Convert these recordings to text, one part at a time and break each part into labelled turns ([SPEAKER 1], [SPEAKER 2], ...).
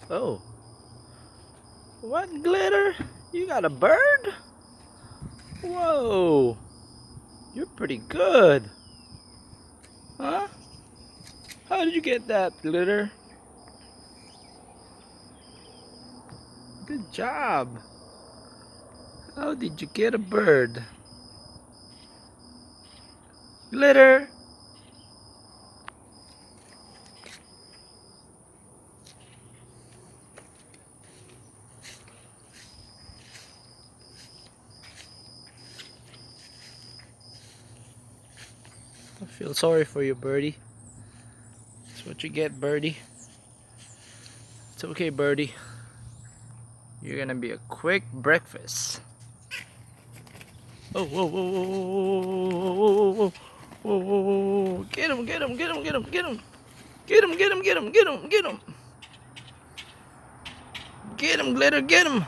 [SPEAKER 1] Oh, what, Glitter? You got a bird? Whoa, you're pretty good. Huh? How did you get that, Glitter? Good job. How did you get a bird? Glitter. I feel sorry for you, Birdie. That's what you get, Birdie. It's okay, Birdie. You're gonna be a quick breakfast. Oh, whoa, whoa, whoa, whoa, whoa, whoa, whoa, whoa, whoa, whoa. Get him, get him, get him, get him, get him. Get him, get him, get him, get him, get him. Get him, Glitter, get him.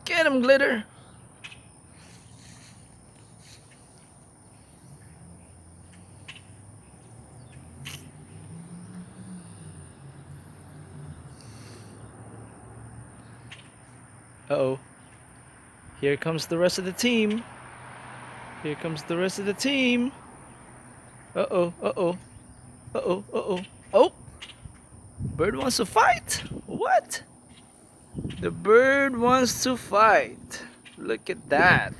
[SPEAKER 1] Get him, Glitter. Uh-oh. Here comes the rest of the team. Here comes the rest of the team. Uh-oh, uh-oh. Uh-oh, uh-oh. Oh! Bird wants to fight? What? The bird wants to fight. Look at that.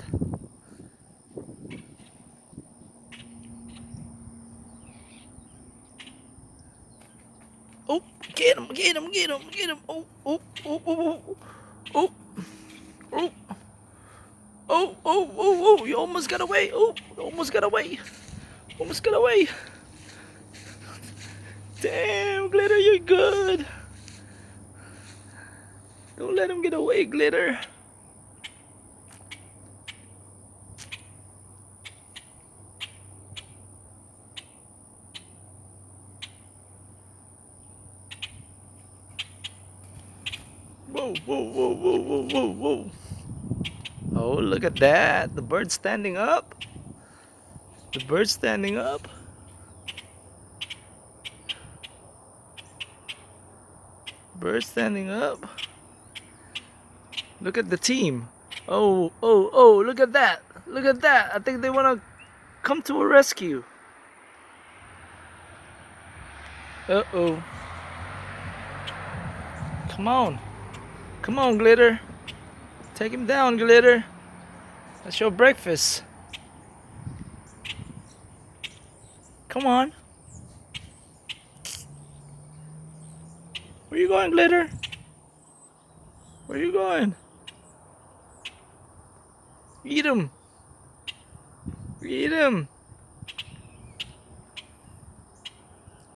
[SPEAKER 1] Oh, get him, get him, get him, get him. Oh, oh, oh, oh, oh, oh, oh, oh, oh, oh, oh, you almost got away. Oh, you almost got away. Almost got away. Damn, Glitter, you're good. Don't let him get away, Glitter. Whoa, whoa, whoa, whoa, whoa, whoa, whoa. Oh, look at that. The bird's standing up. The bird's standing up. Bird's standing up. Look at the team. Oh, oh, oh, look at that. Look at that. I think they want to come to a rescue. Uh-oh. Come on. Come on, Glitter. Take him down, Glitter. That's your breakfast. Come on. Where you going, Glitter? Where you going? Eat him. Eat him.